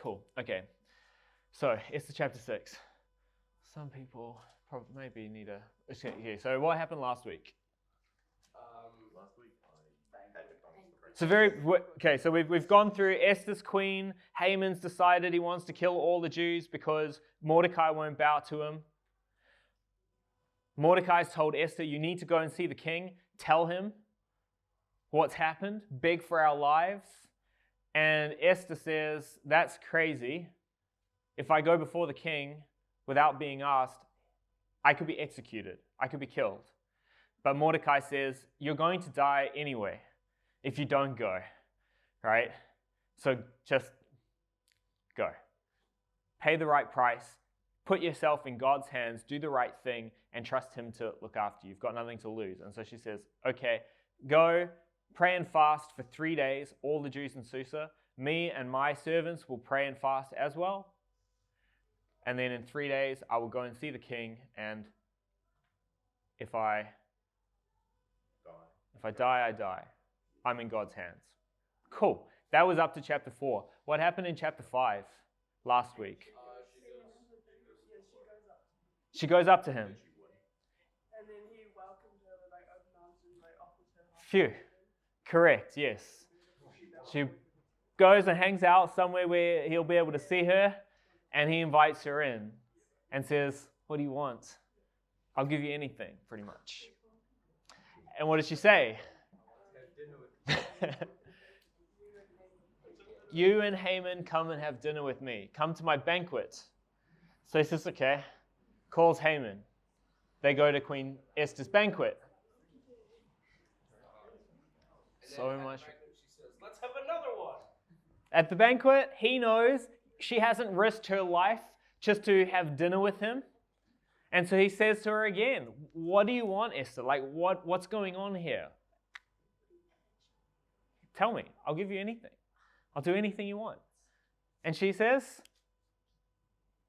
Cool. Okay. So, Esther chapter 6. Some people probably maybe need a... Okay, so what happened last week? So we've gone through Esther's queen. Haman's decided he wants to kill all the Jews because Mordecai won't bow to him. Mordecai's told Esther, you need to go and see the king. Tell him what's happened. Beg for our lives. And Esther says, that's crazy. If I go before the king without being asked, I could be executed. I could be killed. But Mordecai says, you're going to die anyway if you don't go, right? So just go. Pay the right price. Put yourself in God's hands. Do the right thing and trust him to look after you. You've got nothing to lose. And so she says, okay, go, pray and fast for 3 days, all the Jews in Susa. Me and my servants will pray and fast as well. And then in 3 days, I will go and see the king. And if I die, I die. I'm in God's hands. Cool. That was up to chapter 4. What happened in chapter 5 last week? She goes up to him. And then he welcomed her with open arms and offers her help. Phew. Correct, yes. She goes and hangs out somewhere where he'll be able to see her, and he invites her in and says, what do you want? I'll give you anything, pretty much. And what does she say? You and Haman come and have dinner with me. Come to my banquet. So he says, okay. Calls Haman. They go to Queen Esther's banquet. So much. She says, let's have another one. At the banquet, he knows she hasn't risked her life just to have dinner with him. And so he says to her again, what do you want, Esther? Like, what's going on here? Tell me. I'll give you anything. I'll do anything you want. And she says,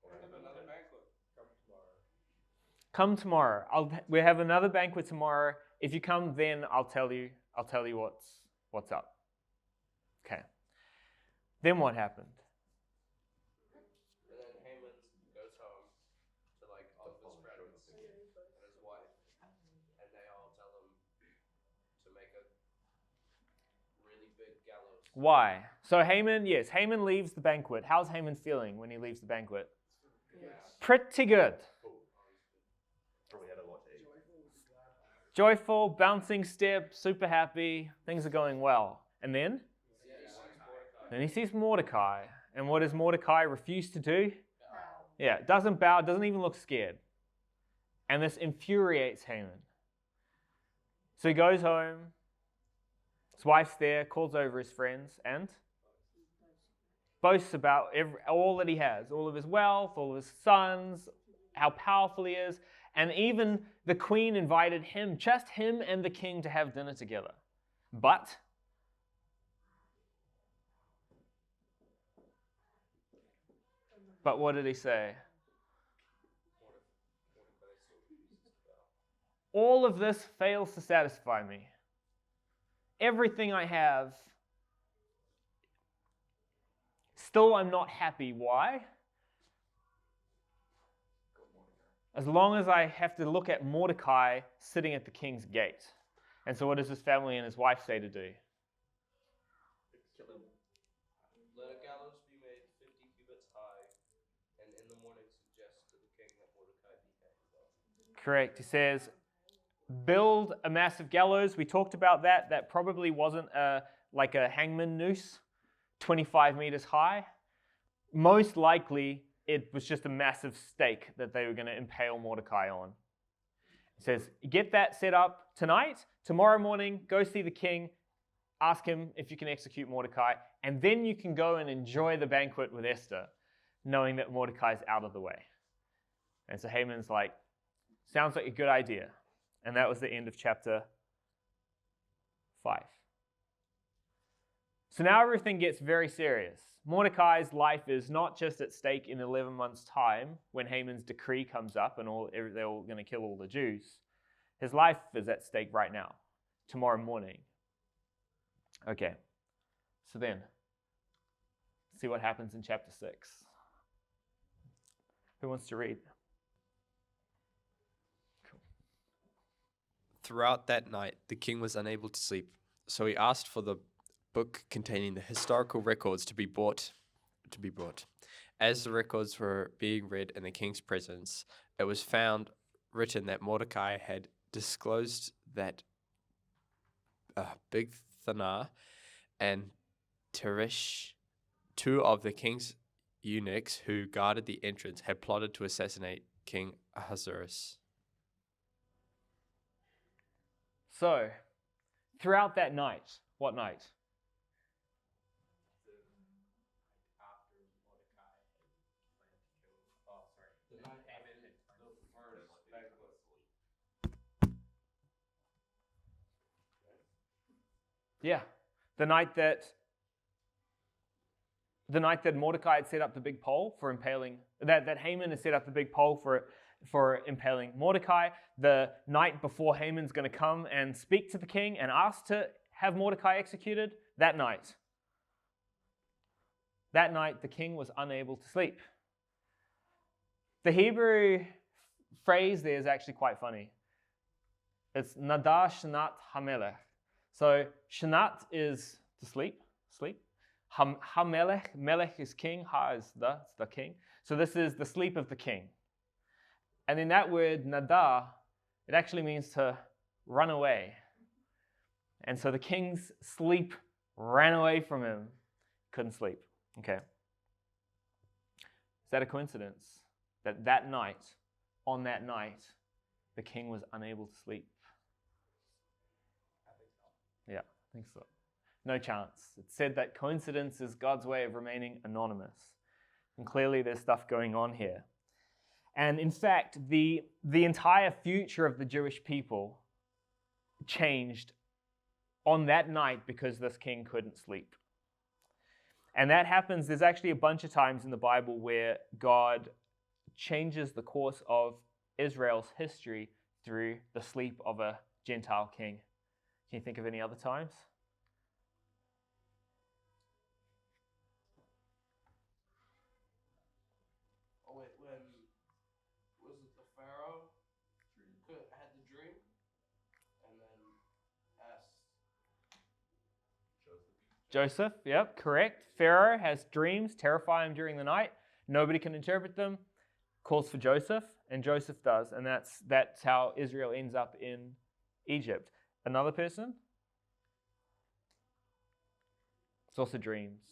Another banquet. come tomorrow. We have another banquet tomorrow. If you come, then I'll tell you what's up. Okay. Then what happened? And then Haman goes home to all of his friends and his wife, and they all tell him to make a really big gallows. Why? So Haman leaves the banquet. How's Haman feeling when he leaves the banquet? Yes. Pretty good. Probably had a lot to eat. Joyful, bouncing step, super happy. Things are going well. And then? Then he sees Mordecai. And what does Mordecai refuse to do? Yeah, doesn't bow, doesn't even look scared. And this infuriates Haman. So he goes home. His wife's there, calls over his friends, and boasts about all that he has, all of his wealth, all of his sons, how powerful he is. And even the queen invited him, just him and the king, to have dinner together. But what did he say? All of this fails to satisfy me. Everything I have, still I'm not happy. Why? As long as I have to look at Mordecai sitting at the king's gate. And so what does his family and his wife say to do? Let a gallows be made 50 cubits high, and in the morning suggest to the king that Mordecai be hanged. Correct. He says, build a massive gallows. We talked about that. That probably wasn't like a hangman noose, 25 meters high. Most likely, it was just a massive stake that they were going to impale Mordecai on. It says, get that set up tonight. Tomorrow morning, go see the king. Ask him if you can execute Mordecai. And then you can go and enjoy the banquet with Esther, knowing that Mordecai's out of the way. And so Haman's like, sounds like a good idea. And that was the end of chapter 5. So now everything gets very serious. Mordecai's life is not just at stake in 11 months' time when Haman's decree comes up and they're all going to kill all the Jews. His life is at stake right now, tomorrow morning. Okay, so then, see what happens in chapter 6. Who wants to read? Throughout that night, the king was unable to sleep, so he asked for the book containing the historical records to be brought. As the records were being read in the king's presence, it was found written that Mordecai had disclosed that Bigthana and Teresh, two of the king's eunuchs who guarded the entrance, had plotted to assassinate King Ahasuerus. So, throughout that night, what night? Yeah, the night that Mordecai had set up the big pole for impaling, that Haman had set up the big pole for impaling Mordecai, the night before Haman's going to come and speak to the king and ask to have Mordecai executed, that night the king was unable to sleep. The Hebrew phrase there is actually quite funny. It's Nadar Shanat Hamelech. So Shanat is to sleep. Hamelech, Melech is king, Ha is the king. So this is the sleep of the king. And then that word Nadar, it actually means to run away. And so the king's sleep ran away from him. Couldn't sleep. Okay. Is that a coincidence? That night, on that night, the king was unable to sleep? Yeah, I think so. No chance. It said that coincidence is God's way of remaining anonymous. And clearly there's stuff going on here. And in fact, the entire future of the Jewish people changed on that night because this king couldn't sleep. And that happens, there's actually a bunch of times in the Bible where God changes the course of Israel's history through the sleep of a Gentile king. Can you think of any other times? Oh wait, when was it the Pharaoh had the dream, and then asked Joseph, yep, correct. Pharaoh has dreams, terrify him during the night. Nobody can interpret them. Calls for Joseph, and Joseph does, and that's how Israel ends up in Egypt. Another person? It's also dreams.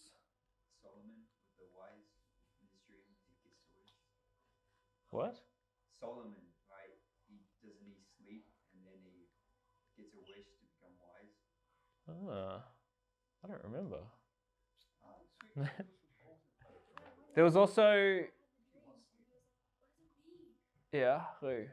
Solomon with the wise in his dream, he gets to wish. What? Solomon, right? Doesn't he sleep and then he gets a wish to become wise? I don't remember. There was also, yeah, who?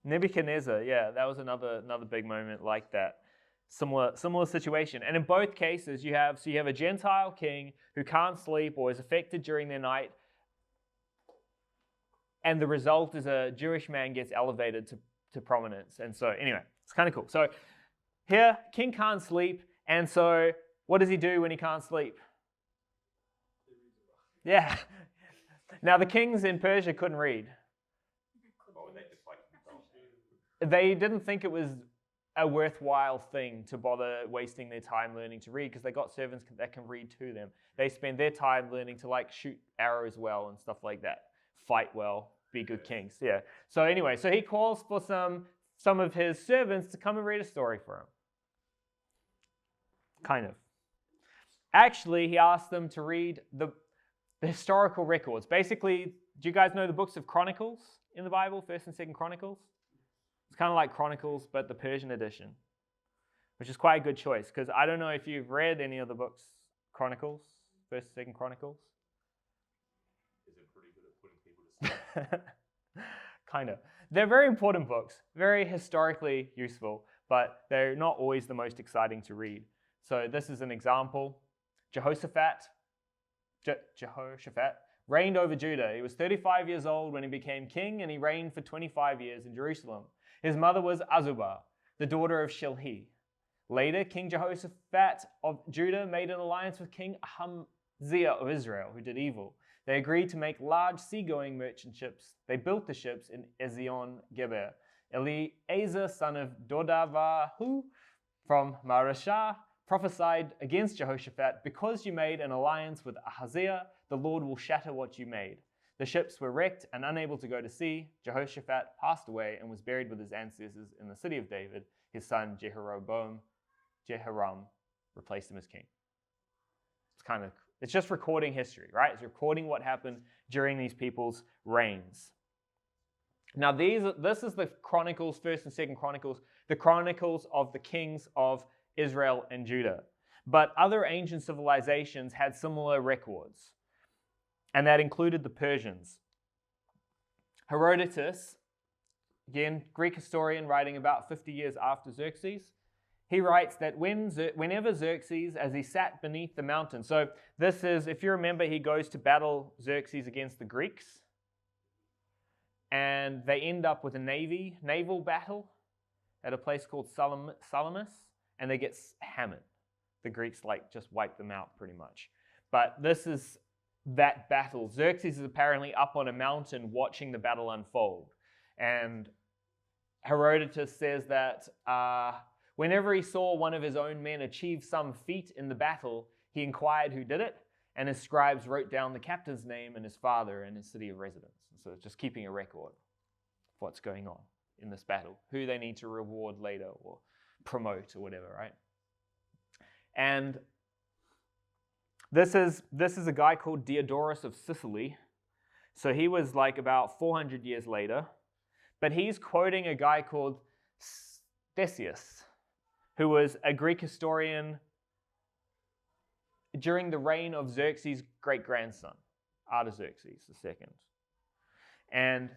Nebuchadnezzar, yeah, that was another big moment like that. Similar situation. And in both cases, you have a Gentile king who can't sleep or is affected during their night, and the result is a Jewish man gets elevated to prominence. And so anyway, it's kind of cool. So here, king can't sleep, and so what does he do when he can't sleep? Yeah. Now the kings in Persia couldn't read. Oh, they just like They didn't think it was a worthwhile thing to bother wasting their time learning to read because they got servants that can read to them. They spend their time learning to like shoot arrows well and stuff like that, fight well, be good kings. Yeah. So anyway, so he calls for some of his servants to come and read a story for him. Kind of. Actually, he asked them to read the historical records. Basically, do you guys know the books of Chronicles in the Bible, 1st and 2nd Chronicles? It's kind of like Chronicles, but the Persian edition, which is quite a good choice because I don't know if you've read any of the books, Chronicles, 1st, 2nd Chronicles. Is it pretty good at putting people to sleep? Kind of. They're very important books, very historically useful, but they're not always the most exciting to read. So this is an example. Jehoshaphat reigned over Judah. He was 35 years old when he became king, and he reigned for 25 years in Jerusalem. His mother was Azubah, the daughter of Shilhi. Later, King Jehoshaphat of Judah made an alliance with King Ahaziah of Israel, who did evil. They agreed to make large seagoing merchant ships. They built the ships in Ezion-Geber. Eleazar, son of Dodavahu from Marashah, prophesied against Jehoshaphat, because you made an alliance with Ahaziah, the Lord will shatter what you made. The ships were wrecked and unable to go to sea. Jehoshaphat passed away and was buried with his ancestors in the city of David. His son Jehoram replaced him as king. It's just recording history, right? It's recording what happened during these people's reigns. Now, this is the Chronicles, 1st and 2nd Chronicles, the chronicles of the kings of Israel and Judah. But other ancient civilizations had similar records, and that included the Persians. Herodotus, again, Greek historian writing about 50 years after Xerxes, he writes that whenever Xerxes, as he sat beneath the mountain, so this is, if you remember, he goes to battle Xerxes against the Greeks, and they end up with a naval battle at a place called Salamis, and they get hammered. The Greeks just wipe them out pretty much. But this is that battle. Xerxes is apparently up on a mountain watching the battle unfold. And Herodotus says that whenever he saw one of his own men achieve some feat in the battle, he inquired who did it, and his scribes wrote down the captain's name and his father and his city of residence. So it's just keeping a record of what's going on in this battle, who they need to reward later or promote or whatever, right? And this is a guy called Diodorus of Sicily. So he was about 400 years later, but he's quoting a guy called Ctesias, who was a Greek historian during the reign of Xerxes' great-grandson, Artaxerxes II. And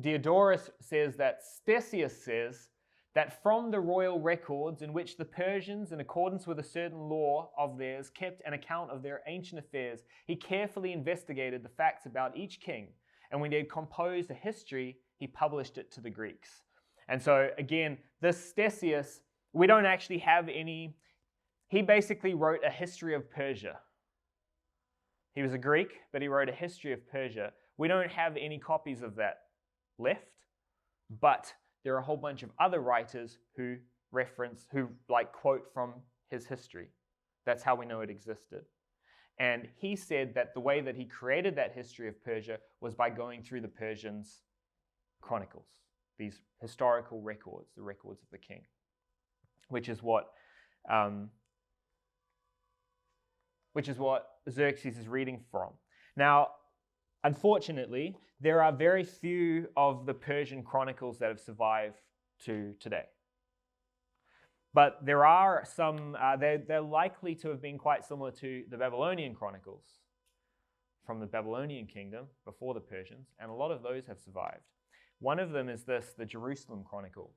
Diodorus says that Ctesias says that from the royal records in which the Persians, in accordance with a certain law of theirs, kept an account of their ancient affairs, he carefully investigated the facts about each king, and when he had composed a history, he published it to the Greeks. And so, again, this Ctesias, we don't actually have any. He basically wrote a history of Persia. He was a Greek, but he wrote a history of Persia. We don't have any copies of that left, but there are a whole bunch of other writers who quote from his history. That's how we know it existed. And he said that the way that he created that history of Persia was by going through the Persians' chronicles, these historical records, the records of the king, which is what Xerxes is reading from. Now, unfortunately, there are very few of the Persian chronicles that have survived to today. But there are some, they're likely to have been quite similar to the Babylonian Chronicles from the Babylonian kingdom before the Persians, and a lot of those have survived. One of them is the Jerusalem Chronicle.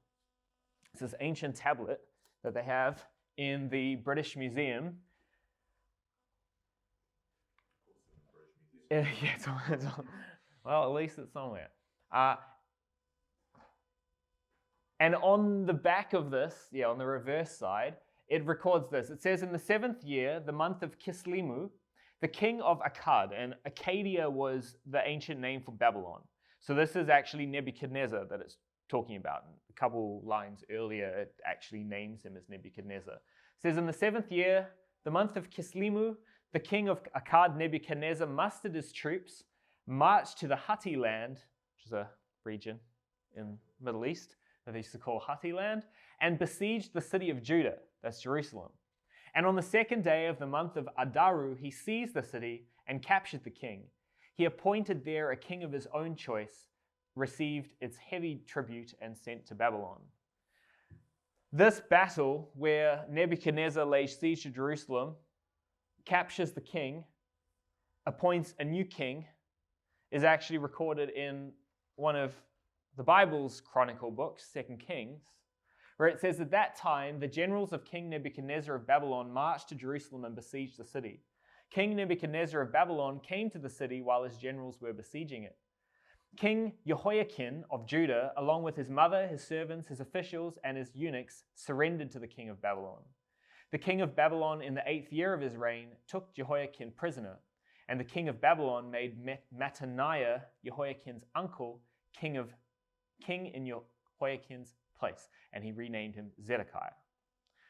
It's this ancient tablet that they have in the British Museum. Yeah, well, at least it's somewhere. And on the back of this, on the reverse side, it records this. It says, in the 7th year, the month of Kislevu, the king of Akkad, and Akkadia was the ancient name for Babylon. So this is actually Nebuchadnezzar that it's talking about. A couple lines earlier, it actually names him as Nebuchadnezzar. It says, in the 7th year, the month of Kislevu, the king of Akkad, Nebuchadnezzar, mustered his troops, marched to the Hatti land, which is a region in the Middle East that they used to call Hatti land, and besieged the city of Judah, that's Jerusalem. And on the 2nd day of the month of Adaru, he seized the city and captured the king. He appointed there a king of his own choice, received its heavy tribute, and sent to Babylon. This battle, where Nebuchadnezzar lays siege to Jerusalem, captures the king, appoints a new king, is actually recorded in one of the Bible's chronicle books, 2 Kings, where it says, at that time, the generals of King Nebuchadnezzar of Babylon marched to Jerusalem and besieged the city. King Nebuchadnezzar of Babylon came to the city while his generals were besieging it. King Jehoiakim of Judah, along with his mother, his servants, his officials, and his eunuchs, surrendered to the king of Babylon. The king of Babylon, in the 8th year of his reign, took Jehoiakim prisoner, and the king of Babylon made Mattaniah, Jehoiakim's uncle, king in Jehoiakim's place, and he renamed him Zedekiah.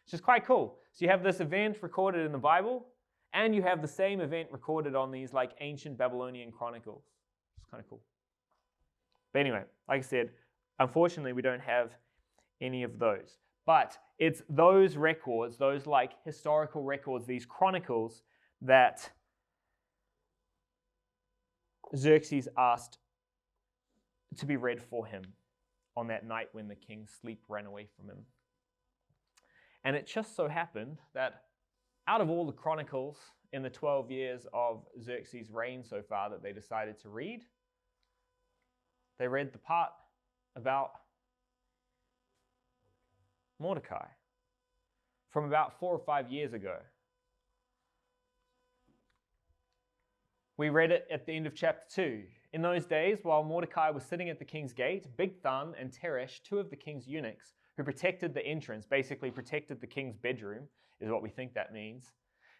Which is quite cool. So you have this event recorded in the Bible, and you have the same event recorded on these like ancient Babylonian Chronicles. It's kind of cool. But anyway, like I said, unfortunately we don't have any of those. But it's those records, those like historical records, these chronicles that Xerxes asked to be read for him on that night when the king's sleep ran away from him. And it just so happened that out of all the chronicles in the 12 years of Xerxes' reign so far that they decided to read, they read the part about Mordecai from about 4 or 5 years ago. We read it at the end of chapter 2. In those days, while Mordecai was sitting at the king's gate, Bigthan and Teresh, 2 of the king's eunuchs, who protected the entrance, basically protected the king's bedroom, is what we think that means,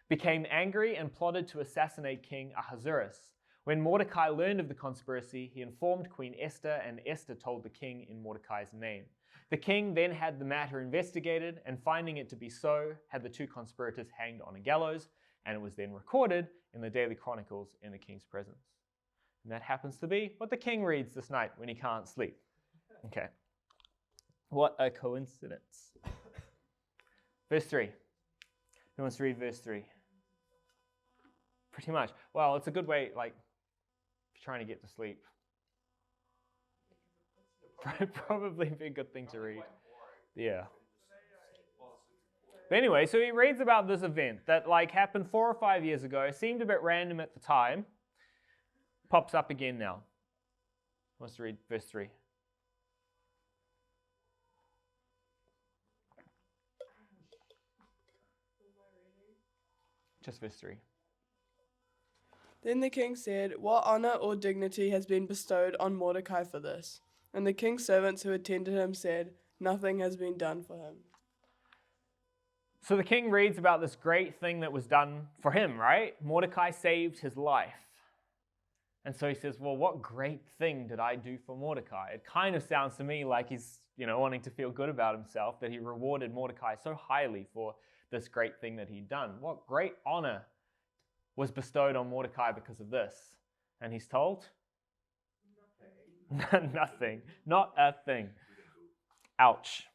became angry and plotted to assassinate King Ahasuerus. When Mordecai learned of the conspiracy, he informed Queen Esther, and Esther told the king in Mordecai's name. The king then had the matter investigated, and finding it to be so, had the 2 conspirators hanged on a gallows, and it was then recorded in the daily chronicles in the king's presence. And that happens to be what the king reads this night when he can't sleep. Okay. What a coincidence. Verse 3. Who wants to read verse 3? Pretty much. Well, it's a good way, like, if you're trying to get to sleep. Probably be a good thing to read. Yeah. But anyway, so he reads about this event that like happened 4 or 5 years ago. It seemed a bit random at the time. Pops up again now. Wants to read verse 3. Just verse 3. Then the king said, "What honor or dignity has been bestowed on Mordecai for this?" And the king's servants who attended him said, "Nothing has been done for him." So the king reads about this great thing that was done for him, right? Mordecai saved his life. And so he says, well, what great thing did I do for Mordecai? It kind of sounds to me like he's, wanting to feel good about himself, that he rewarded Mordecai so highly for this great thing that he'd done. What great honor was bestowed on Mordecai because of this? And he's told? Nothing. Nothing. Not a thing. Ouch.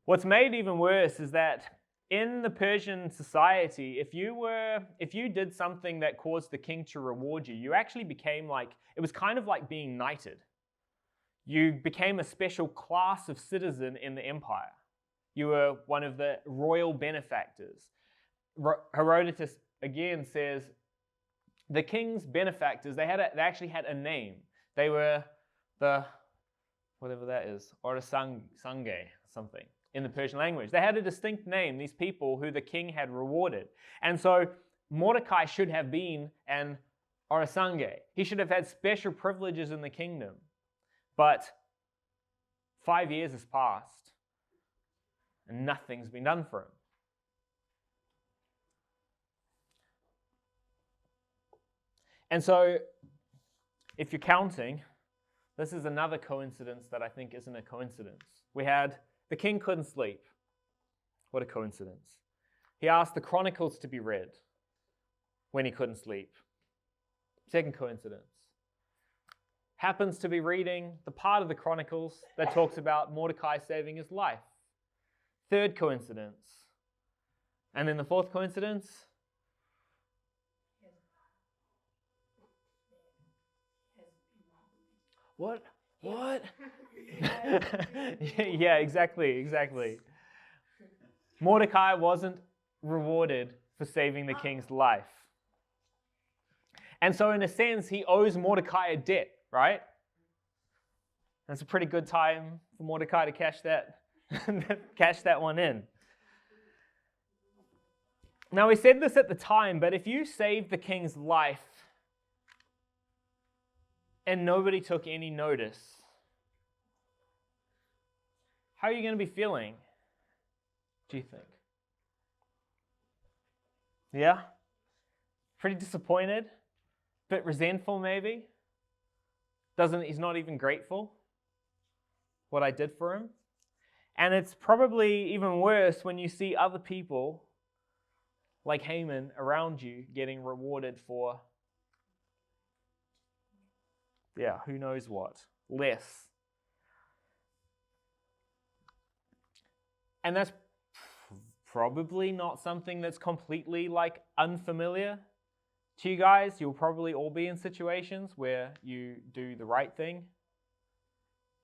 What's made even worse is that in the Persian society, if you did something that caused the king to reward you, you actually became it was kind of like being knighted. You became a special class of citizen in the empire. You were one of the royal benefactors. Herodotus again says the king's benefactors, they actually had a name. They were the, whatever that is, Orasange, something. In the Persian language. They had a distinct name, these people who the king had rewarded. And so Mordecai should have been an Orasange. He should have had special privileges in the kingdom. But 5 years has passed and nothing's been done for him. And so if you're counting, this is another coincidence that I think isn't a coincidence. We had the king couldn't sleep. What a coincidence. He asked the Chronicles to be read when he couldn't sleep. Second coincidence. Happens to be reading the part of the Chronicles that talks about Mordecai saving his life. Third coincidence. And then the fourth coincidence. What? Yeah, exactly. Mordecai wasn't rewarded for saving the king's life. And so in a sense, he owes Mordecai a debt, right? That's a pretty good time for Mordecai to cash that one in. Now, we said this at the time, but if you save the king's life, and nobody took any notice, how are you going to be feeling, do you think? Yeah? Pretty disappointed? Bit resentful maybe? He's not even grateful what I did for him? And it's probably even worse when you see other people like Haman around you getting rewarded for, who knows what, less. And that's probably not something that's completely like unfamiliar to you guys. You'll probably all be in situations where you do the right thing,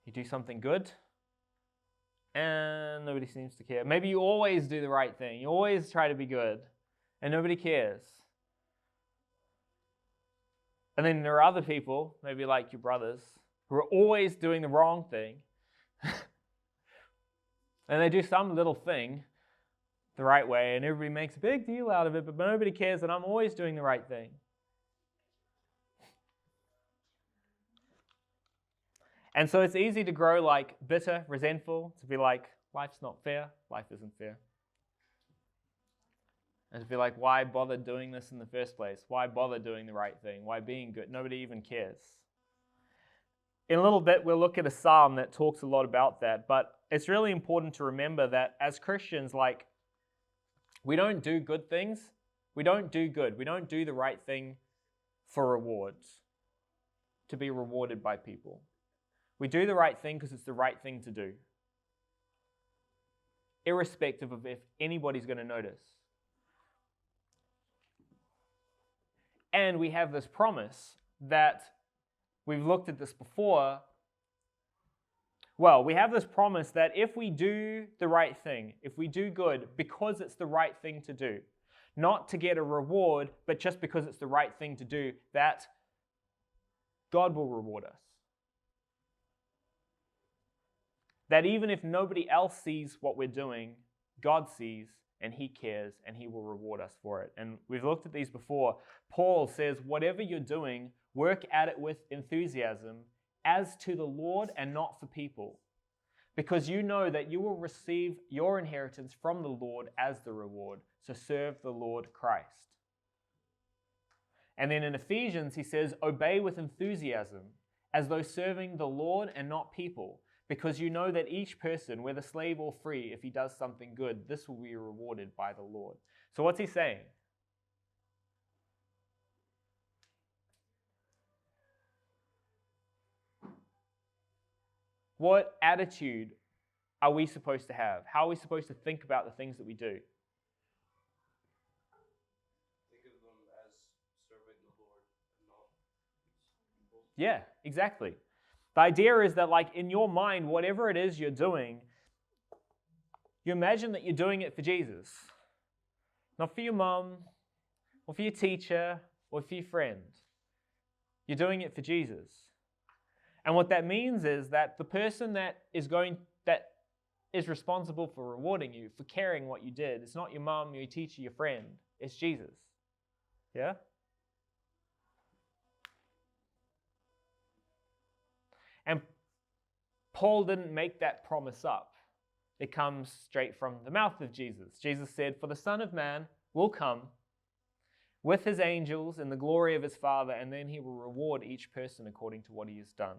you do something good, and nobody seems to care. Maybe you always do the right thing, you always try to be good, and nobody cares. And then there are other people, maybe like your brothers, who are always doing the wrong thing, and they do some little thing the right way, and everybody makes a big deal out of it, but nobody cares that I'm always doing the right thing. And so it's easy to grow like bitter, resentful, to be like, life's not fair, life isn't fair. And to be like, why bother doing this in the first place? Why bother doing the right thing? Why being good? Nobody even cares. In a little bit, we'll look at a psalm that talks a lot about that, but it's really important to remember that as Christians, like, we don't do good things. We don't do good. We don't do the right thing for rewards, to be rewarded by people. We do the right thing because it's the right thing to do, irrespective of if anybody's going to notice. And we have this promise that we've looked at this before. Well, we have this promise that if we do the right thing, if we do good because it's the right thing to do, not to get a reward, but just because it's the right thing to do, that God will reward us. That even if nobody else sees what we're doing, God sees and He cares and He will reward us for it. And we've looked at these before. Paul says, whatever you're doing, work at it with enthusiasm as to the Lord and not for people, because you know that you will receive your inheritance from the Lord as the reward. So serve the Lord Christ. And then in Ephesians, he says, obey with enthusiasm as though serving the Lord and not people, because you know that each person, whether slave or free, if he does something good, this will be rewarded by the Lord. So what's he saying? What attitude are we supposed to have? How are we supposed to think about the things that we do? Think of them as serving the Lord and not people. Yeah, exactly. The idea is that, like, in your mind, whatever it is you're doing, you imagine that you're doing it for Jesus. Not for your mom, or for your teacher, or for your friend. You're doing it for Jesus. And what that means is that the person that is responsible for rewarding you, for caring what you did, it's not your mom, your teacher, your friend. It's Jesus. Yeah? And Paul didn't make that promise up. It comes straight from the mouth of Jesus. Jesus said, for the Son of Man will come with his angels in the glory of his Father, and then he will reward each person according to what he has done.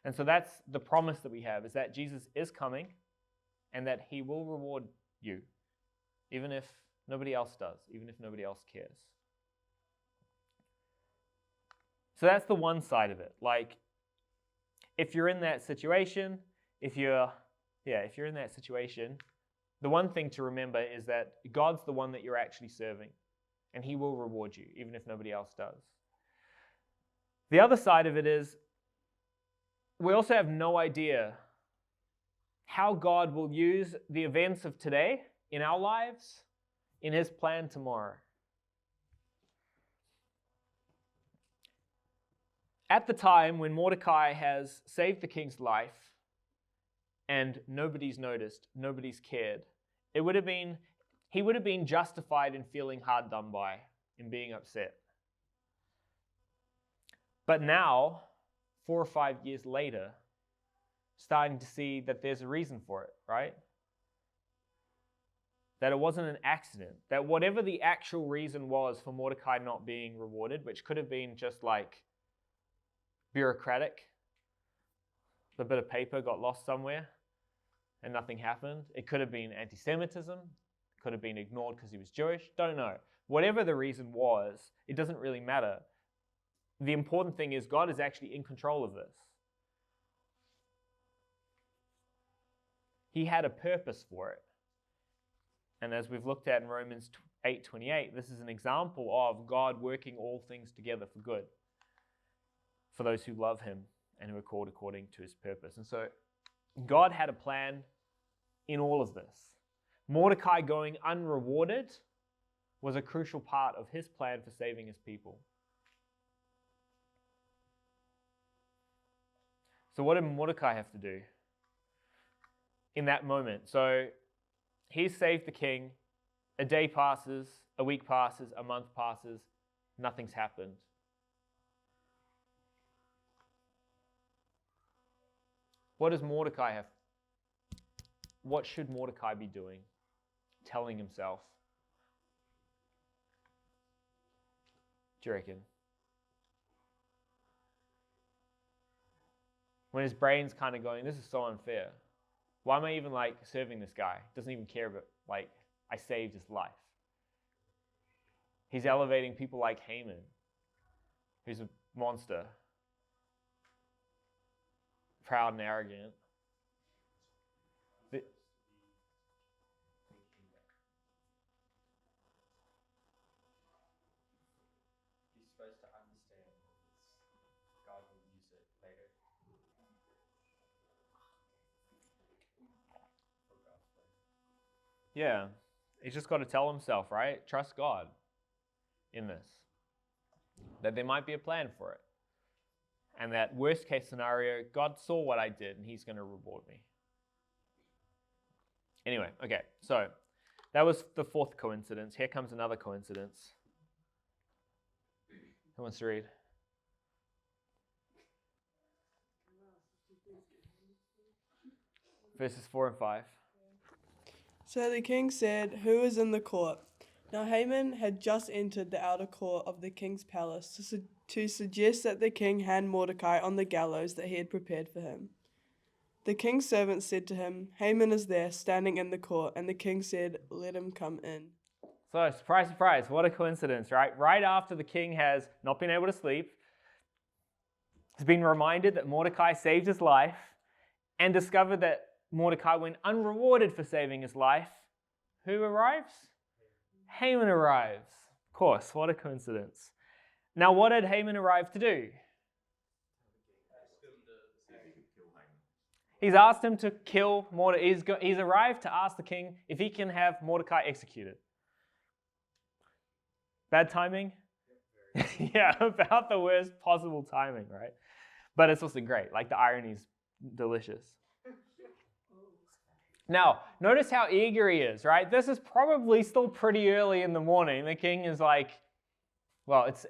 And so that's the promise that we have, is that Jesus is coming and that he will reward you, even if nobody else does, even if nobody else cares. So that's the one side of it. Like, if you're in that situation, if you're in that situation, the one thing to remember is that God's the one that you're actually serving, and he will reward you, even if nobody else does. The other side of it is, we also have no idea how God will use the events of today in our lives in his plan tomorrow. At the time when Mordecai has saved the king's life and nobody's noticed, nobody's cared, he would have been justified in feeling hard done by, in being upset. But now, 4 or 5 years later, starting to see that there's a reason for it, right? That it wasn't an accident, that whatever the actual reason was for Mordecai not being rewarded, which could have been just like bureaucratic, the bit of paper got lost somewhere and nothing happened. It could have been anti-Semitism, it could have been ignored because he was Jewish, don't know. Whatever the reason was, it doesn't really matter. The important thing is God is actually in control of this. He had a purpose for it. And as we've looked at in Romans 8:28, this is an example of God working all things together for good for those who love him and who are called according to his purpose. And so God had a plan in all of this. Mordecai going unrewarded was a crucial part of his plan for saving his people. So what did Mordecai have to do in that moment? So he's saved the king. A day passes, a week passes, a month passes, nothing's happened. What does Mordecai have? What should Mordecai be doing? Telling himself. Do you reckon? When his brain's kind of going, this is so unfair. Why am I even serving this guy? Doesn't even care about, I saved his life. He's elevating people like Haman, who's a monster. Proud and arrogant. He's supposed to understand that God will use it later. Yeah, he's just got to tell himself, right? Trust God in this. That there might be a plan for it. And that worst case scenario, God saw what I did and he's going to reward me. Anyway, okay, so that was the fourth coincidence. Here comes another coincidence. Who wants to read? Verses 4 and 5. So the king said, "Who is in the court?" Now Haman had just entered the outer court of the king's palace to suggest that the king hang Mordecai on the gallows that he had prepared for him. The king's servant said to him, "Haman is there, standing in the court." And the king said, "Let him come in." So, surprise, surprise, what a coincidence, right? Right after the king has not been able to sleep, has been reminded that Mordecai saved his life, and discovered that Mordecai went unrewarded for saving his life. Who arrives? Haman arrives. Of course, what a coincidence. Now, what did Haman arrive to do? He's asked him to kill Mordecai. He's arrived to ask the king if he can have Mordecai executed. Bad timing? Yeah, about the worst possible timing, right? But it's also great. The irony's delicious. Now, notice how eager he is, right? This is probably still pretty early in the morning. The king is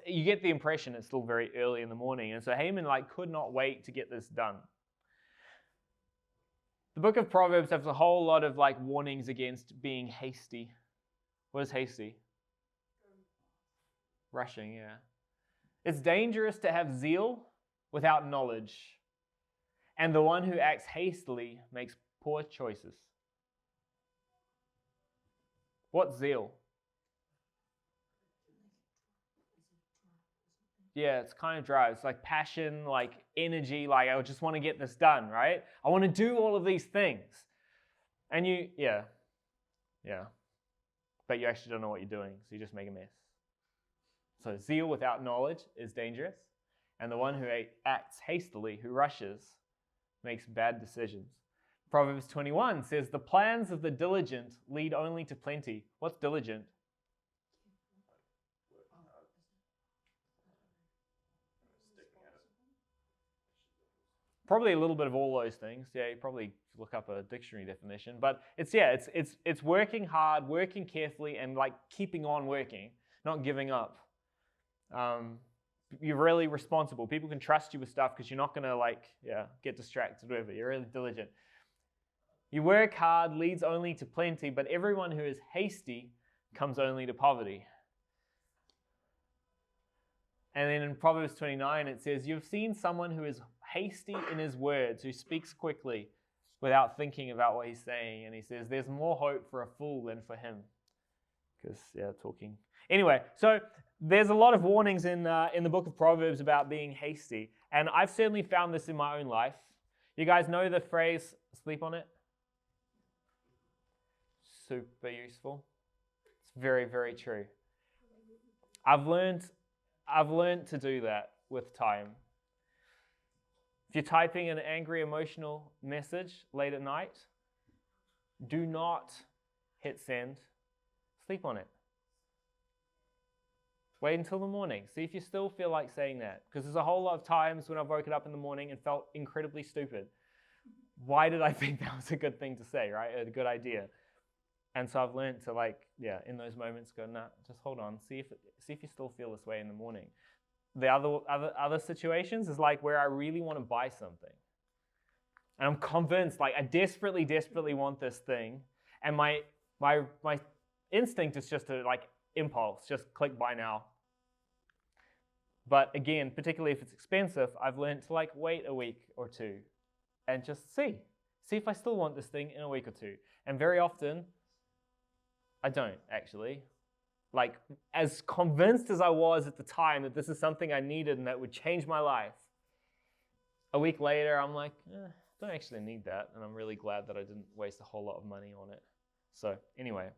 you get the impression it's still very early in the morning. And so Haman could not wait to get this done. The book of Proverbs has a whole lot of warnings against being hasty. What is hasty? Rushing, yeah. It's dangerous to have zeal without knowledge. And the one who acts hastily makes poor choices. What's zeal? Yeah, it's kind of drive. It's passion, energy, I just want to get this done, right? I want to do all of these things. And yeah. But you actually don't know what you're doing, so you just make a mess. So zeal without knowledge is dangerous. And the one who acts hastily, who rushes, makes bad decisions. Proverbs 21 says, "The plans of the diligent lead only to plenty." What's diligent? Probably a little bit of all those things. Yeah, you probably look up a dictionary definition. But it's working hard, working carefully, and keeping on working, not giving up. you're really responsible. People can trust you with stuff because you're not going to get distracted or whatever. You're really diligent. You work hard leads only to plenty, but everyone who is hasty comes only to poverty. And then in Proverbs 29, it says, you've seen someone who is hasty in his words, who speaks quickly without thinking about what he's saying. And he says, there's more hope for a fool than for him. Because, talking. Anyway, so there's a lot of warnings in the book of Proverbs about being hasty. And I've certainly found this in my own life. You guys know the phrase, sleep on it? Super useful. It's very, very true. I've learned to do that with time. If you're typing an angry, emotional message late at night, do not hit send. Sleep on it. Wait until the morning. See if you still feel like saying that. Because there's a whole lot of times when I've woken up in the morning and felt incredibly stupid. Why did I think that was a good thing to say, right? A good idea. And so I've learned to in those moments go, nah, just hold on. See if you still feel this way in the morning. The other situations is like where I really want to buy something. And I'm convinced, I desperately, desperately want this thing. And my instinct is just to impulse, just click buy now. But again, particularly if it's expensive, I've learned to wait a week or two and just see if I still want this thing in a week or two. And very often, I don't actually. As convinced as I was at the time that this is something I needed and that would change my life, a week later, I'm like, don't actually need that. And I'm really glad that I didn't waste a whole lot of money on it. So anyway,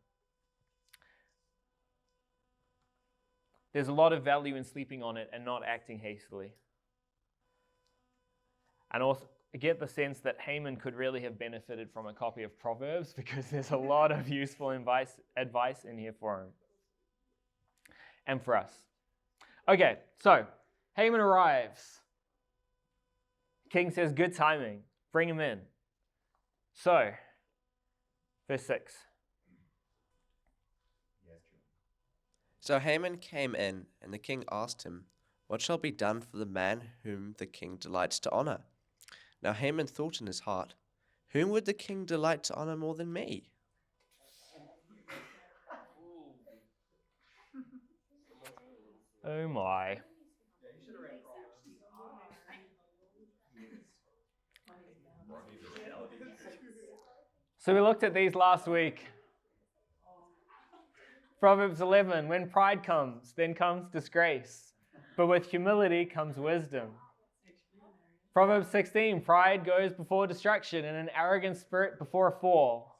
there's a lot of value in sleeping on it and not acting hastily. And also, I get the sense that Haman could really have benefited from a copy of Proverbs because there's a lot of useful advice in here for him. And for us. Okay, so Haman arrives. King says, good timing. Bring him in. So, verse 6. So Haman came in, and the king asked him, what shall be done for the man whom the king delights to honor? Now Haman thought in his heart, whom would the king delight to honor more than me? Oh my. So we looked at these last week. Proverbs 11, when pride comes, then comes disgrace. But with humility comes wisdom. Proverbs 16, pride goes before destruction and an arrogant spirit before a fall.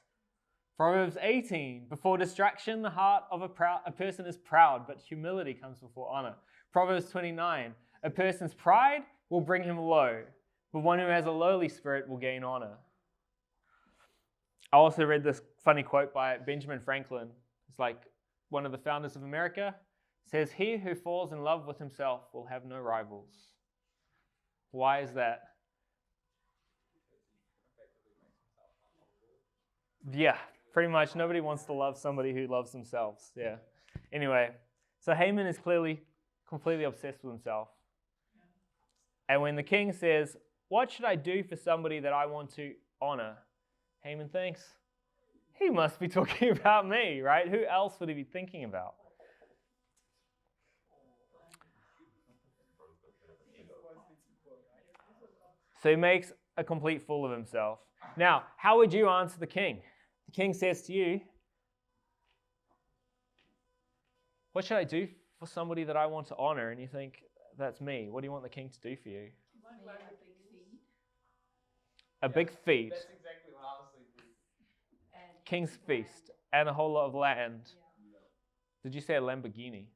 Proverbs 18, before distraction, the heart of a person is proud, but humility comes before honor. Proverbs 29, a person's pride will bring him low, but one who has a lowly spirit will gain honor. I also read this funny quote by Benjamin Franklin. It's one of the founders of America says, he who falls in love with himself will have no rivals. Why is that? Yeah. Pretty much nobody wants to love somebody who loves themselves. Yeah. Anyway, so Haman is clearly completely obsessed with himself. And when the king says, what should I do for somebody that I want to honor? Haman thinks, he must be talking about me, right? Who else would he be thinking about? So he makes a complete fool of himself. Now, how would you answer the king? The king says to you, what should I do for somebody that I want to honor? And you think, that's me. What do you want the king to do for you? A big feast. That's exactly what I was thinking. King's feast and a whole lot of land. Did you say a Lamborghini?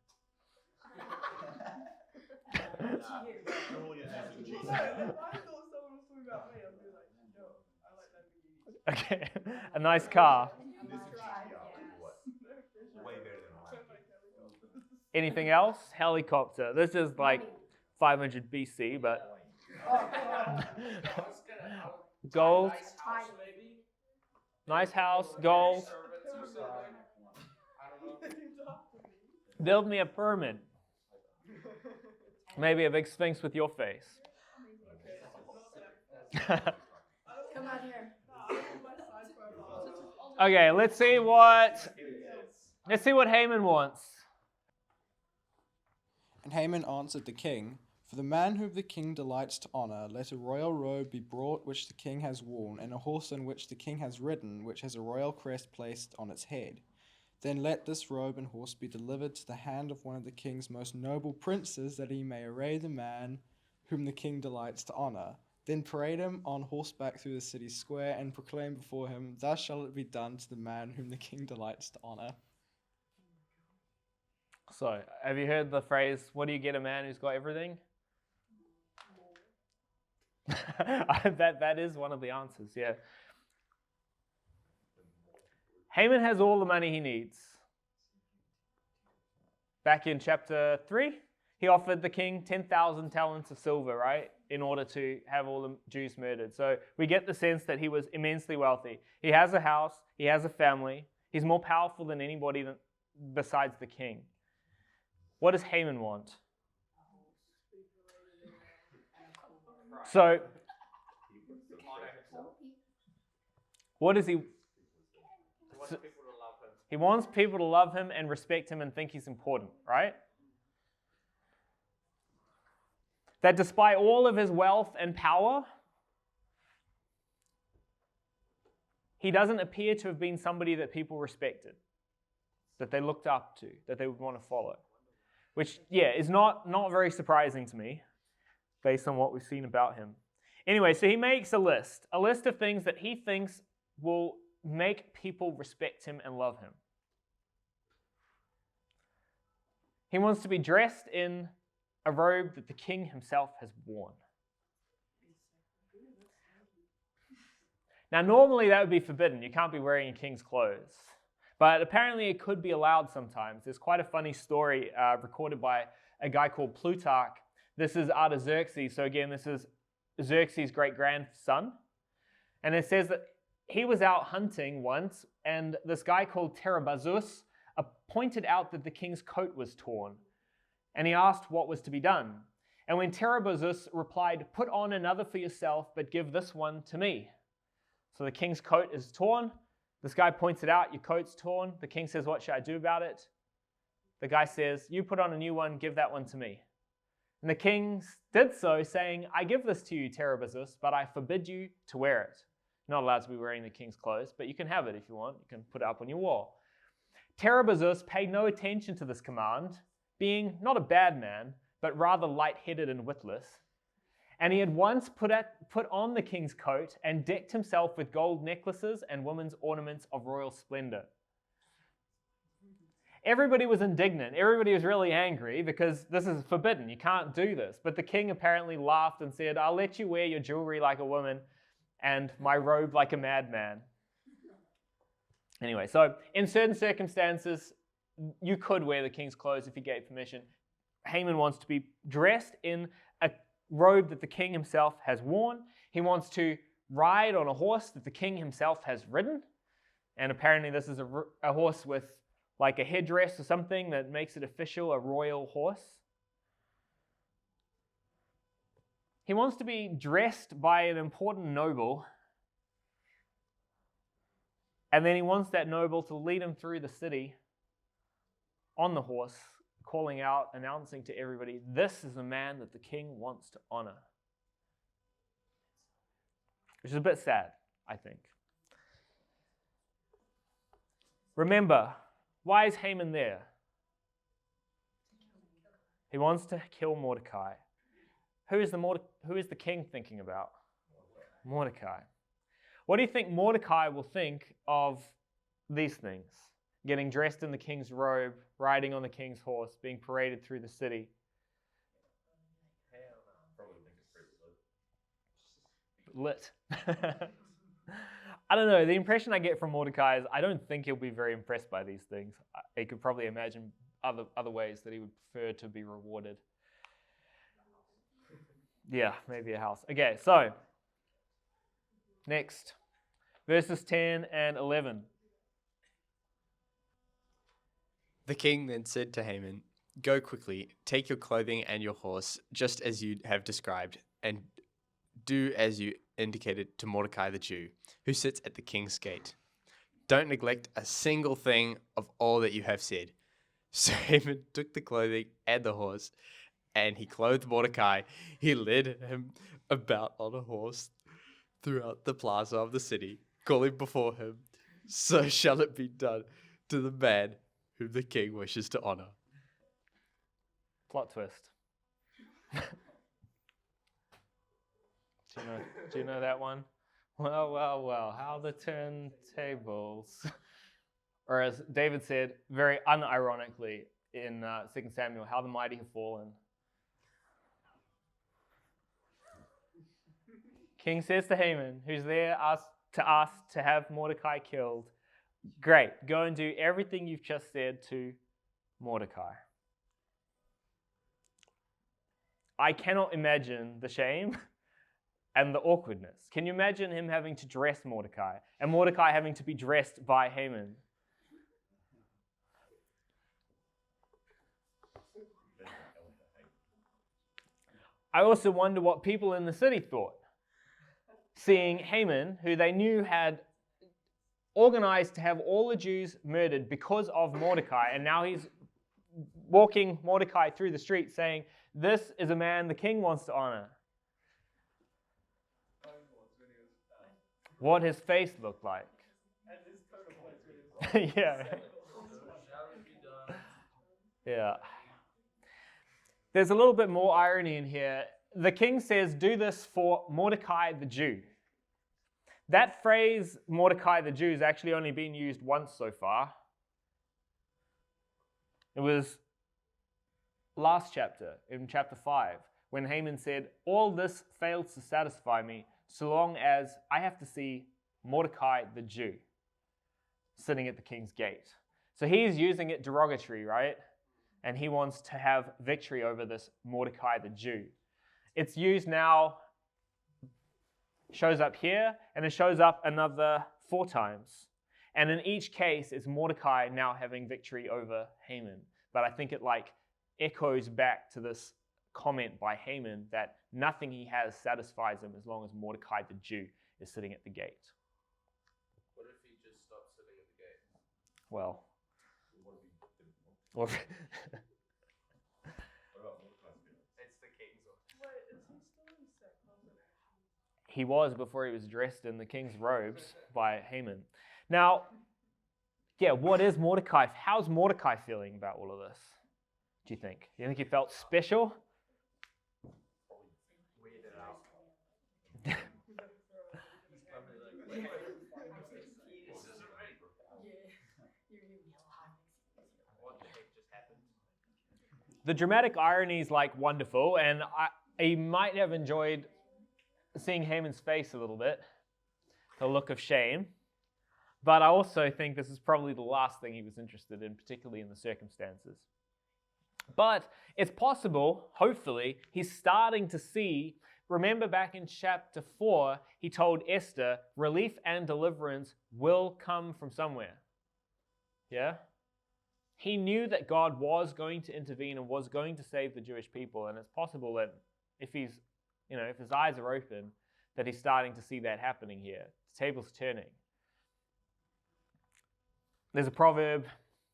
Okay, a nice car. Anything else? Helicopter. This is 500 BC, but gold. Nice house, gold. Build me a pyramid. Maybe a big sphinx with your face. Come on here. Okay, let's see what Haman wants. And Haman answered the king, For the man whom the king delights to honor, let a royal robe be brought which the king has worn, and a horse on which the king has ridden, which has a royal crest placed on its head. Then let this robe and horse be delivered to the hand of one of the king's most noble princes, that he may array the man whom the king delights to honor. Then parade him on horseback through the city square, and proclaim before him, Thus shall it be done to the man whom the king delights to honor. So, have you heard the phrase, what do you get a man who's got everything? That is one of the answers, yeah. Haman has all the money he needs. Back in chapter 3, he offered the king 10,000 talents of silver, right, in order to have all the Jews murdered. So we get the sense that he was immensely wealthy. He has a house, he has a family, he's more powerful than anybody besides the king. What does Haman want? So, what does he? He wants people to love him and respect him and think he's important, right? That despite all of his wealth and power, he doesn't appear to have been somebody that people respected, that they looked up to, that they would want to follow. Which, yeah, is not very surprising to me, based on what we've seen about him. Anyway, so he makes a list of things that he thinks will make people respect him and love him. He wants to be dressed in a robe that the king himself has worn. Now, normally that would be forbidden. You can't be wearing a king's clothes. But apparently it could be allowed sometimes. There's quite a funny story recorded by a guy called Plutarch. This is Artaxerxes. So again, this is Xerxes' great-grandson. And it says that he was out hunting once, and this guy called Terebazus pointed out that the king's coat was torn. And he asked what was to be done. And when Terebazus replied, "Put on another for yourself, but give this one to me." So the king's coat is torn. This guy points it out, your coat's torn. The king says, what should I do about it? The guy says, you put on a new one, give that one to me. And the king did so, saying, I give this to you, Terebazus, but I forbid you to wear it. You're not allowed to be wearing the king's clothes, but you can have it if you want. You can put it up on your wall. Terebazus paid no attention to this command, being not a bad man, but rather light-headed and witless. And he had once put on the king's coat and decked himself with gold necklaces and women's ornaments of royal splendor. Everybody was indignant. Everybody was really angry because this is forbidden. You can't do this. But the king apparently laughed and said, I'll let you wear your jewelry like a woman and my robe like a madman. Anyway, so in certain circumstances, you could wear the king's clothes if he gave permission. Haman wants to be dressed in a robe that the king himself has worn. He wants to ride on a horse that the king himself has ridden. And apparently this is a horse with like a headdress or something that makes it official, a royal horse. He wants to be dressed by an important noble. And then he wants that noble to lead him through the city on the horse, calling out, announcing to everybody, this is a man that the king wants to honor. Which is a bit sad, I think. Remember, why is Haman there? He wants to kill Mordecai. Who is the king thinking about? Mordecai. What do you think Mordecai will think of these things? Getting dressed in the king's robe, riding on the king's horse, being paraded through the city. Probably think it's pretty lit. Lit. I don't know. The impression I get from Mordecai is I don't think he'll be very impressed by these things. He could probably imagine other ways that he would prefer to be rewarded. Yeah, maybe a house. Okay, so next. Verses 10 and 11. The king then said to Haman, Go quickly, take your clothing and your horse, just as you have described, and do as you indicated to Mordecai the Jew, who sits at the king's gate. Don't neglect a single thing of all that you have said." So Haman took the clothing and the horse, and he clothed Mordecai. He led him about on a horse throughout the plaza of the city, calling before him, "So shall it be done to the man whom the king wishes to honor." Plot twist. Do you know that one? Well, how the turntables. Or as David said, very unironically in 2 Samuel, how the mighty have fallen. King says to Haman, who's there to ask to have Mordecai killed, "Great, go and do everything you've just said to Mordecai." I cannot imagine the shame and the awkwardness. Can you imagine him having to dress Mordecai and Mordecai having to be dressed by Haman? I also wonder what people in the city thought, seeing Haman, who they knew had organized to have all the Jews murdered because of Mordecai, and now he's walking Mordecai through the street saying, "This is a man the king wants to honor." What his face looked like. Yeah. Yeah. There's a little bit more irony in here. The king says, "Do this for Mordecai the Jew." That phrase, Mordecai the Jew, has actually only been used once so far. It was last chapter, in chapter 5, when Haman said, "All this fails to satisfy me so long as I have to see Mordecai the Jew sitting at the king's gate." So he's using it derogatory, right? And he wants to have victory over this Mordecai the Jew. It's used now, shows up here, and it shows up another 4 times. And in each case, it's Mordecai now having victory over Haman. But I think it echoes back to this comment by Haman that nothing he has satisfies him as long as Mordecai the Jew is sitting at the gate. What if he just stopped sitting at the gate? Well, It's the king's office. Wait, is he still in sackcloth? he was before he was dressed in the king's robes by Haman. Now, what is Mordecai? How's Mordecai feeling about all of this? Do you think? Do you think he felt special? Weirded out. He's probably like, this isn't right. What the heck just happened? The dramatic irony is wonderful, and I might have enjoyed seeing Haman's face a little bit, the look of shame. But I also think this is probably the last thing he was interested in, particularly in the circumstances. But it's possible, hopefully, he's starting to see. Remember back in chapter 4, he told Esther, relief and deliverance will come from somewhere. Yeah? He knew that God was going to intervene and was going to save the Jewish people. And it's possible that if his eyes are open, that he's starting to see that happening here. The table's turning. There's a proverb,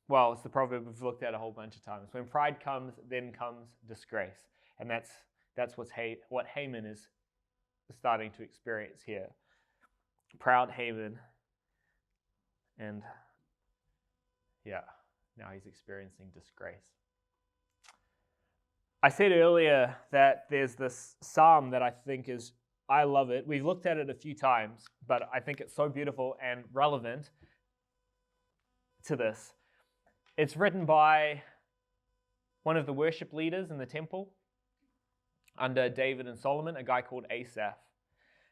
it's the proverb we've looked at a whole bunch of times. When pride comes, then comes disgrace. And that's what Haman is starting to experience here. Proud Haman. And now he's experiencing disgrace. I said earlier that there's this psalm that I love it. We've looked at it a few times, but I think it's so beautiful and relevant to this. It's written by one of the worship leaders in the temple under David and Solomon, a guy called Asaph.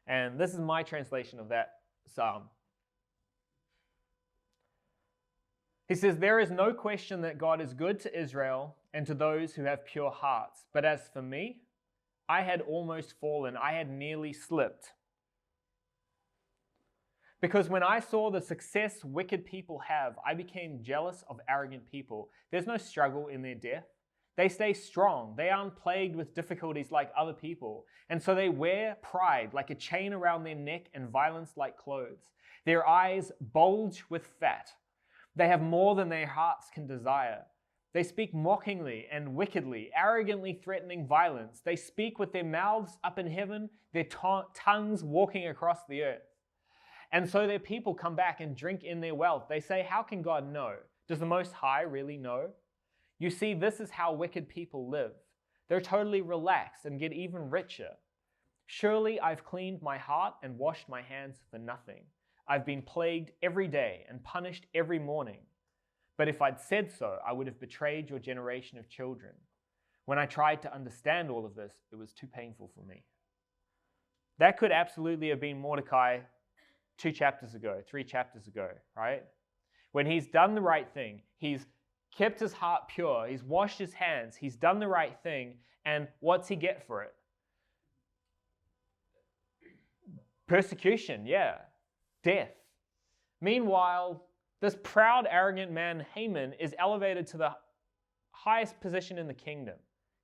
And this is my translation of that psalm. He says, "There is no question that God is good to Israel and to those who have pure hearts. But as for me, I had almost fallen. I had nearly slipped. Because when I saw the success wicked people have, I became jealous of arrogant people. There's no struggle in their death. They stay strong. They aren't plagued with difficulties like other people. And so they wear pride like a chain around their neck and violence like clothes. Their eyes bulge with fat. They have more than their hearts can desire. They speak mockingly and wickedly, arrogantly threatening violence. They speak with their mouths up in heaven, their tongues walking across the earth. And so their people come back and drink in their wealth. They say, how can God know? Does the Most High really know? You see, this is how wicked people live. They're totally relaxed and get even richer. Surely I've cleaned my heart and washed my hands for nothing. I've been plagued every day and punished every morning. But if I'd said so, I would have betrayed your generation of children. When I tried to understand all of this, it was too painful for me. That could absolutely have been Mordecai 2 chapters ago, 3 chapters ago, right? When he's done the right thing, he's kept his heart pure, he's washed his hands, he's done the right thing, and what's he get for it? Persecution, yeah. Death. Meanwhile, this proud, arrogant man, Haman, is elevated to the highest position in the kingdom.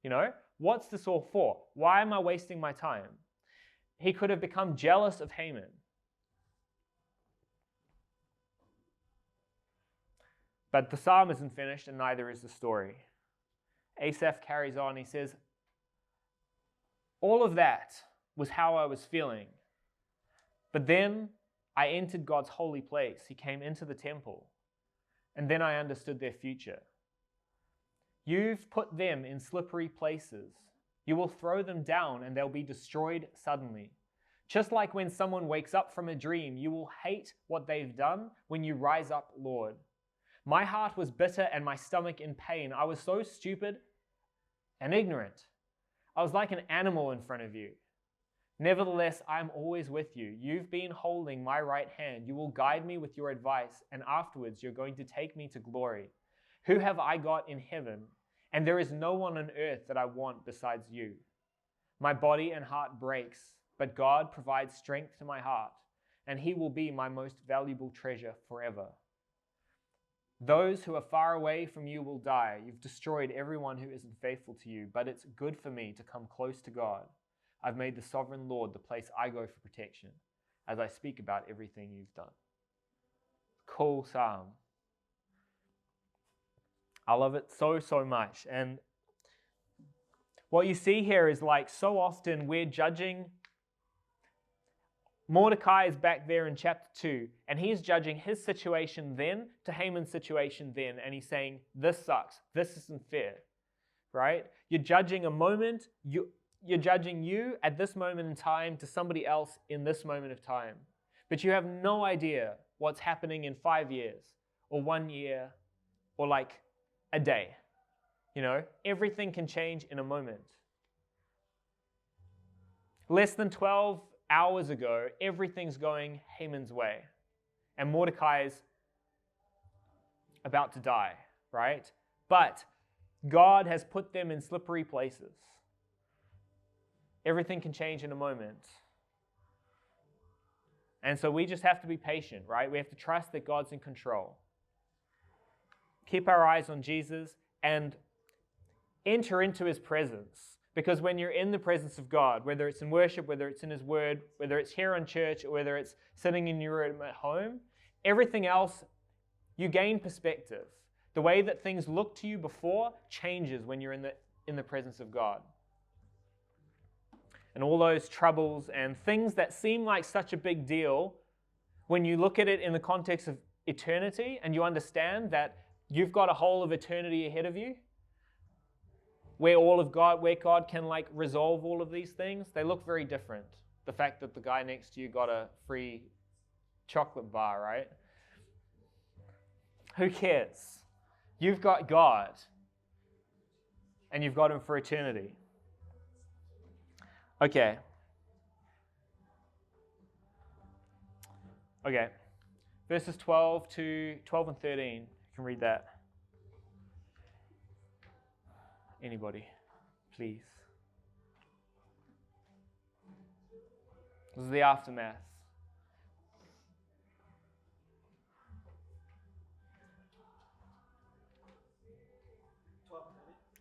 You know, what's this all for? Why am I wasting my time? He could have become jealous of Haman. But the psalm isn't finished, and neither is the story. Asaph carries on. He says, all of that was how I was feeling. But then I entered God's holy place. He came into the temple. And then I understood their future. You've put them in slippery places. You will throw them down and they'll be destroyed suddenly. Just like when someone wakes up from a dream, you will hate what they've done when you rise up, Lord. My heart was bitter and my stomach in pain. I was so stupid and ignorant. I was like an animal in front of you. Nevertheless, I am always with you. You've been holding my right hand. You will guide me with your advice, and afterwards you're going to take me to glory. Who have I got in heaven? And there is no one on earth that I want besides you. My body and heart breaks, but God provides strength to my heart, and he will be my most valuable treasure forever. Those who are far away from you will die. You've destroyed everyone who isn't faithful to you, but it's good for me to come close to God. I've made the sovereign Lord the place I go for protection, as I speak about everything you've done. Cool psalm. I love it so much. And what you see here is like so often we're judging. Mordecai is back there in chapter 2, and he's judging his situation then to Haman's situation then, and he's saying, this sucks, this isn't fair, right? You're judging a moment, you're judging you at this moment in time to somebody else in this moment of time. But you have no idea what's happening in 5 years, or 1 year, or like a day. You know, everything can change in a moment. Less than 12 hours ago, everything's going Haman's way. And Mordecai is about to die, right? But God has put them in slippery places. Everything can change in a moment. And so we just have to be patient, right? We have to trust that God's in control. Keep our eyes on Jesus and enter into his presence. Because when you're in the presence of God, whether it's in worship, whether it's in his word, whether it's here on church, or whether it's sitting in your room at home, everything else, you gain perspective. The way that things look to you before changes when you're in the presence of God. And all those troubles and things that seem like such a big deal, when you look at it in the context of eternity and you understand that you've got a whole of eternity ahead of you, where God can like resolve all of these things, they look very different. The fact that the guy next to you got a free chocolate bar, right? Who cares? You've got God, and you've got him for eternity. Okay. Verses 12 and 13. You can read that. Anybody, please. This is the aftermath.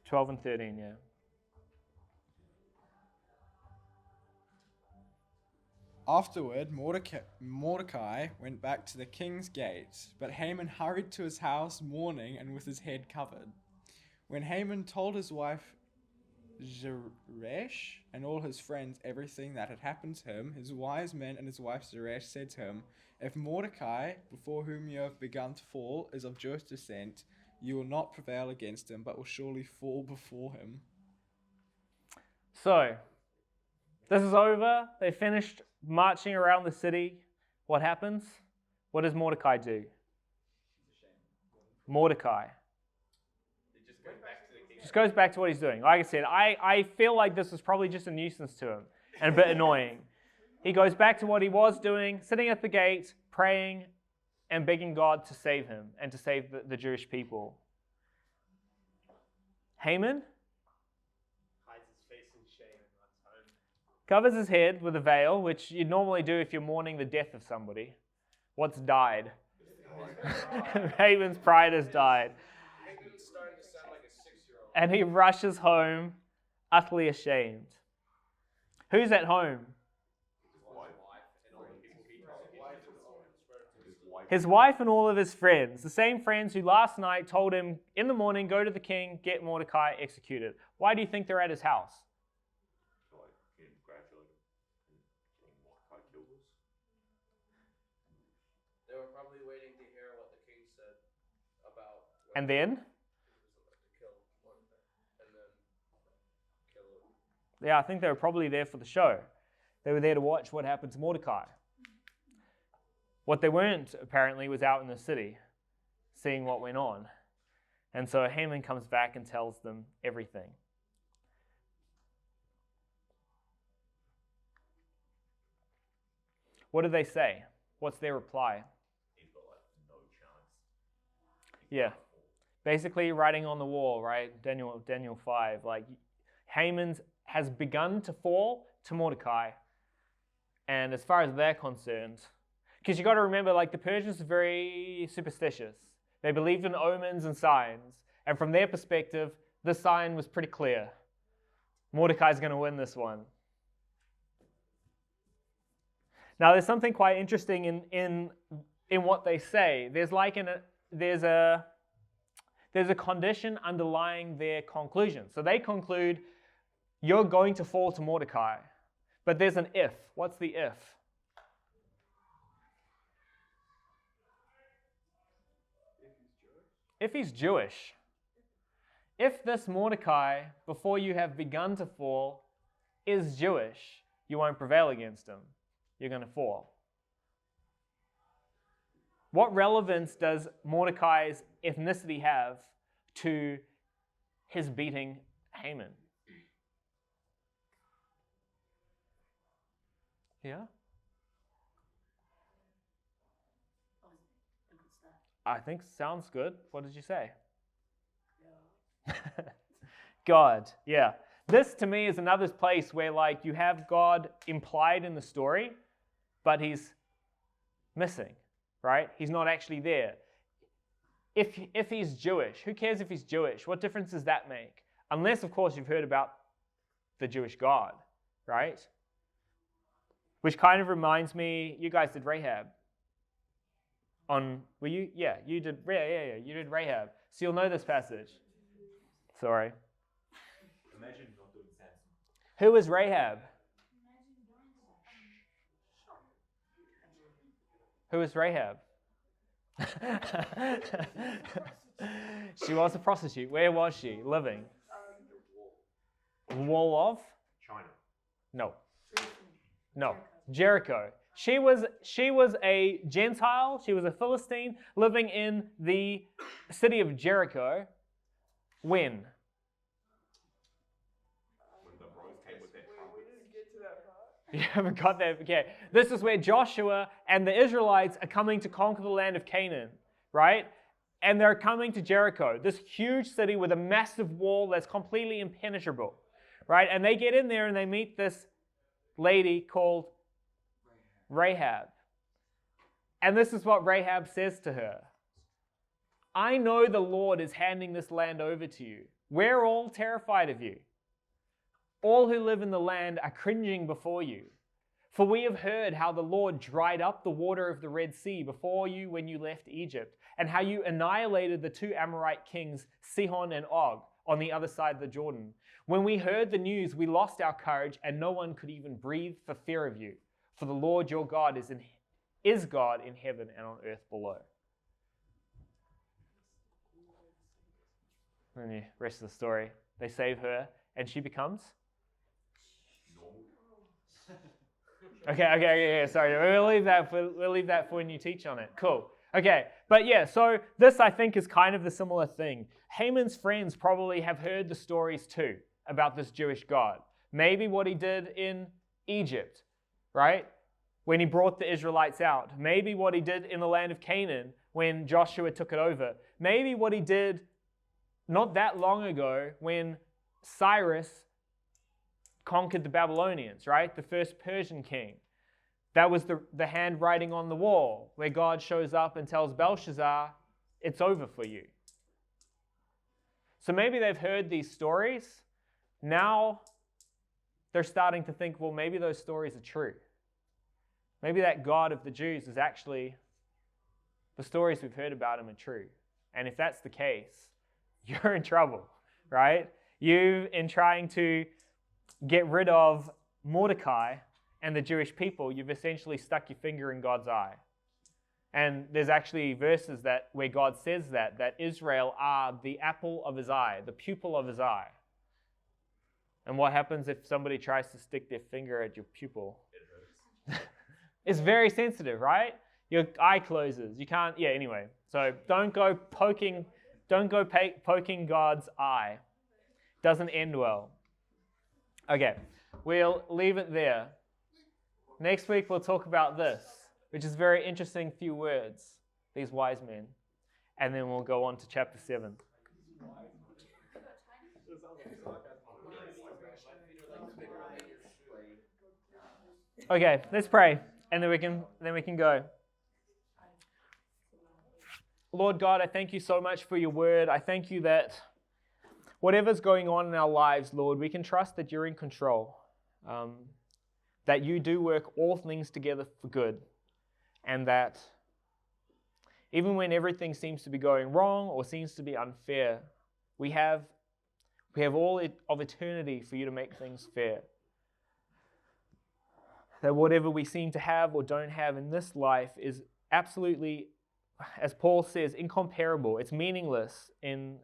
12 and 13, yeah. Afterward, Mordecai went back to the king's gate, but Haman hurried to his house mourning and with his head covered. When Haman told his wife Zeresh and all his friends everything that had happened to him, his wise men and his wife Zeresh said to him, "If Mordecai, before whom you have begun to fall, is of Jewish descent, you will not prevail against him, but will surely fall before him." So, this is over. They finished marching around the city. What happens? What does Mordecai do? Mordecai just goes back to what he's doing. Like I said, I feel like this was probably just a nuisance to him and a bit annoying. He goes back to what he was doing, sitting at the gate, praying and begging God to save him and to save the Jewish people. Haman Hides his face in shame and runs home. covers his head with a veil, which you'd normally do if you're mourning the death of somebody. What's died? Haman's pride has died. Haman's starting to sound like a 6-year-old. And he rushes home, utterly ashamed. Who's at home? His wife and all of his friends, the same friends who last night told him in the morning, go to the king, get Mordecai executed. Why do you think they're at his house? They were probably waiting to hear what the king said about And then? to kill Mordecai and then kill him. Yeah, I think they were probably there for the show. They were there to watch what happened to Mordecai. What they weren't, apparently, was out in the city, seeing what went on. And so Haman comes back and tells them everything. What do they say? What's their reply? Yeah. Basically, writing on the wall, right? Daniel 5. Like, Haman has begun to fall to Mordecai. And as far as they're concerned, because you got to remember, like, the Persians are very superstitious. They believed in omens and signs. And from their perspective, the sign was pretty clear. Mordecai's going to win this one. Now, there's something quite interesting in what they say. There's a condition underlying their conclusion. So they conclude, you're going to fall to Mordecai. But there's an if. What's the if? If he's Jewish. If this Mordecai, before you have begun to fall, is Jewish, you won't prevail against him. You're going to fall. What relevance does Mordecai's ethnicity have to his beating Haman? Yeah? I think sounds good. What did you say? God, yeah. This to me is another place where, like, you have God implied in the story, but he's missing, right? He's not actually there. If he's Jewish, who cares if he's Jewish? What difference does that make? Unless, of course, you've heard about the Jewish God, right? Which kind of reminds me, you guys did Rahab. Were you? Yeah, you did. Yeah, you did Rahab. So you'll know this passage. Sorry. Imagine not doing Samson. Who is Rahab? Who is Rahab? She was a prostitute. Where was she living? Wall of? China. No. Jericho. She was a Gentile. She was a Philistine living in the city of Jericho. When? When the bros came with their trumpets. You haven't got there. Okay. This is where Joshua and the Israelites are coming to conquer the land of Canaan, right? And they're coming to Jericho, this huge city with a massive wall that's completely impenetrable, right? And they get in there and they meet this lady called Rahab. And this is what Rahab says to her. I know the Lord is handing this land over to you. We're all terrified of you. All who live in the land are cringing before you. For we have heard how the Lord dried up the water of the Red Sea before you when you left Egypt, and how you annihilated the 2 Amorite kings, Sihon and Og, on the other side of the Jordan. When we heard the news, we lost our courage, and no one could even breathe for fear of you. For the Lord your God is God in heaven and on earth below. And the rest of the story, they save her, and she becomes? Okay, sorry. We'll leave that for when you teach on it. Cool. Okay, but yeah, so this I think is kind of the similar thing. Haman's friends probably have heard the stories too about this Jewish God. Maybe what he did in Egypt, right? When he brought the Israelites out. Maybe what he did in the land of Canaan when Joshua took it over. Maybe what he did not that long ago when Cyrus conquered the Babylonians, right? The first Persian king. That was the handwriting on the wall where God shows up and tells Belshazzar, it's over for you. So maybe they've heard these stories. Now they're starting to think, well, maybe those stories are true. Maybe that God of the Jews is actually, the stories we've heard about him are true. And if that's the case, you're in trouble, right? You, in trying to get rid of Mordecai and the Jewish people, you've essentially stuck your finger in God's eye. And there's actually verses where God says that Israel are the apple of his eye, the pupil of his eye. And what happens if somebody tries to stick their finger at your pupil? It's very sensitive, right? Your eye closes. You can't, anyway. So don't go poking God's eye. Doesn't end well. Okay, we'll leave it there. Next week we'll talk about this, which is very interesting few words, these wise men. And then we'll go on to chapter 7. Okay, let's pray, and then we can go. Lord God, I thank you so much for your word. I thank you that whatever's going on in our lives, Lord, we can trust that you're in control, that you do work all things together for good, and that even when everything seems to be going wrong or seems to be unfair, we have all of eternity for you to make things fair. That whatever we seem to have or don't have in this life is absolutely, as Paul says, incomparable. It's meaningless in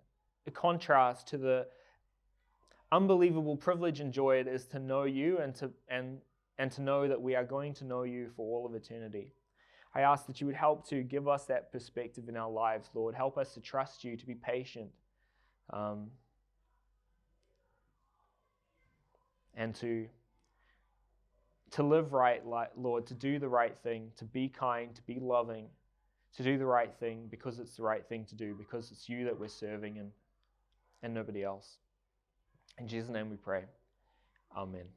contrast to the unbelievable privilege and joy it is to know you and to know that we are going to know you for all of eternity. I ask that you would help to give us that perspective in our lives, Lord. Help us to trust you, to be patient, and to live right, Lord, to do the right thing, to be kind, to be loving, to do the right thing because it's the right thing to do, because it's you that we're serving and nobody else. In Jesus' name we pray. Amen.